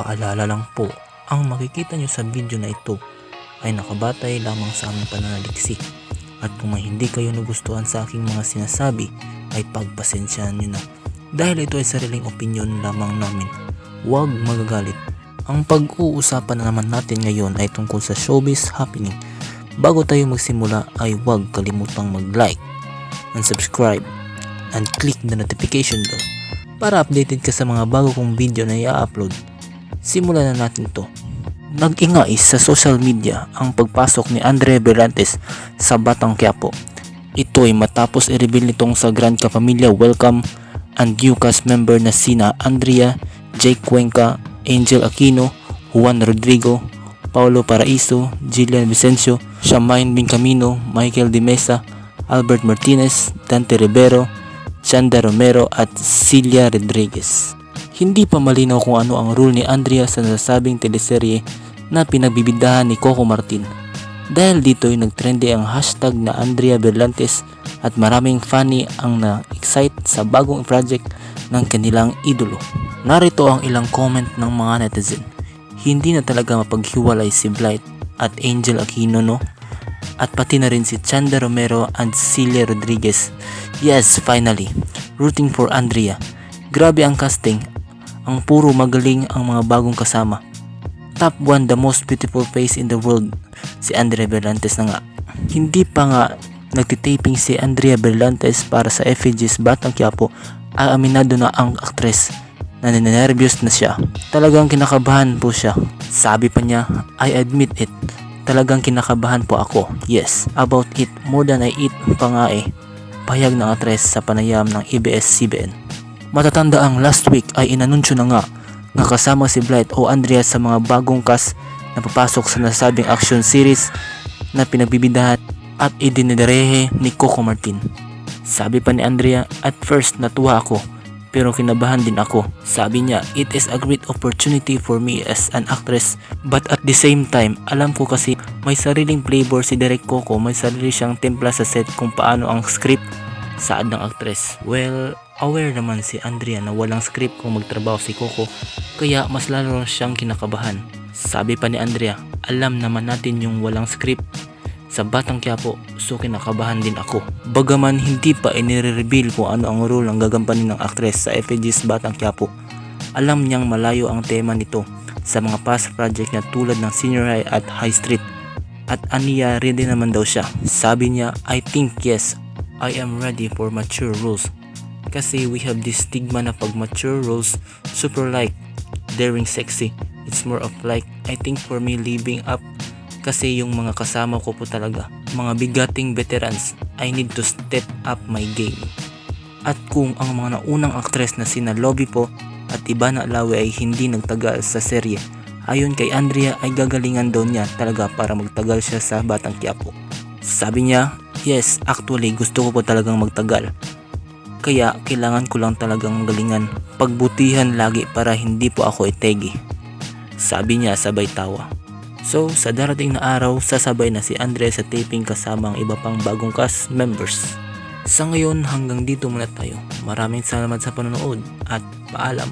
Paalala lang po, ang makikita nyo sa video na ito ay nakabatay lamang sa aming pananaliksik. At kung may hindi kayo nagustuhan sa aking mga sinasabi ay pagpasensyahan nyo na. Dahil ito ay sariling opinyon lamang namin. Huwag magagalit. Ang pag-uusapan na naman natin ngayon ay tungkol sa showbiz happening. Bago tayo magsimula ay huwag kalimutang mag-like and subscribe and click the notification bell para updated ka sa mga bago kong video na i-upload. Simulan na natin to. Nag-ingay sa social media ang pagpasok ni Andrea Berlantes sa Batang Quiapo. Ito ay matapos i-reveal nitong sa Grand Kapamilya Welcome and new cast member na sina Andrea, Jake Cuenca, Angel Aquino, Juan Rodrigo, Paulo Paraiso, Jillian Vicencio, Shamaine Bincamino, Michael Di Mesa, Albert Martinez, Dante Rivero, Chanda Romero at Celia Rodriguez. Hindi pa malinaw kung ano ang role ni Andrea sa nasabing teleserye na pinagbibidahan ni Coco Martin. Dahil dito ay nagtrendy ang hashtag na Andrea Berlantes at maraming funny ang na-excite sa bagong project ng kanilang idolo. Narito ang ilang comment ng mga netizen. Hindi na talaga mapaghiwalay si Blythe at Angel Aquino, no? At pati na rin si Chanda Romero and Celia Rodriguez. Yes, finally, rooting for Andrea. Grabe ang casting. Ang puro magaling ang mga bagong kasama. Top 1 the most beautiful face in the world, si Andrea Berlantes na nga. Hindi pa nga nagtitaping si Andrea Berlantes para sa FEG's Batang Quiapo ay aminado na ang aktres na ninenervyos na siya. Talagang kinakabahan po siya. Sabi pa niya, I admit it. Talagang kinakabahan po ako. Yes, about it. More than I eat pa nga eh. Pahayag ng aktres sa panayam ng ABS-CBN. Matatanda ang last week ay inanunsyo na nga kasama si Blythe o Andrea sa mga bagong cast na papasok sa nasabing action series na pinagbibidahan at idinidirehe ni Coco Martin. Sabi pa ni Andrea, at first natuwa ako pero kinabahan din ako. Sabi niya, it is a great opportunity for me as an actress but at the same time, alam ko kasi may sariling flavor si Direk Coco, may sarili siyang templa sa set kung paano ang script saad ng actress. Well, aware naman si Andrea na walang script kung magtrabaho si Coco, kaya mas lalo siyang kinakabahan. Sabi pa ni Andrea, alam naman natin yung walang script sa Batang Quiapo, so kinakabahan din ako. Bagaman hindi pa inire-reveal kung ano ang role ang gagampanin ng actress sa FEG's Batang Quiapo, alam niyang malayo ang tema nito sa mga past project na tulad ng Senior High at High Street. At aniya ready naman daw siya. Sabi niya, I think yes, I am ready for mature roles. Kasi we have this stigma na pag mature roles, super like, daring sexy. It's more of like, I think for me living up. Kasi yung mga kasama ko po talaga, mga bigating veterans, I need to step up my game. At kung ang mga naunang aktres na sina Lovie po at Ivana Alawi ay hindi nagtagal sa serye, ayon kay Andrea ay gagalingan daw niya talaga para magtagal siya sa Batang Quiapo. Sabi niya, yes, actually gusto ko po talagang magtagal. Kaya kailangan ko lang talagang galingan, pagbutihan lagi para hindi po ako itegi. Sabi niya sabay tawa. So sa darating na araw, sasabay na si Andrea sa taping kasama ang iba pang bagong cast members. Sa ngayon hanggang dito muna tayo. Maraming salamat sa panonood at paalam.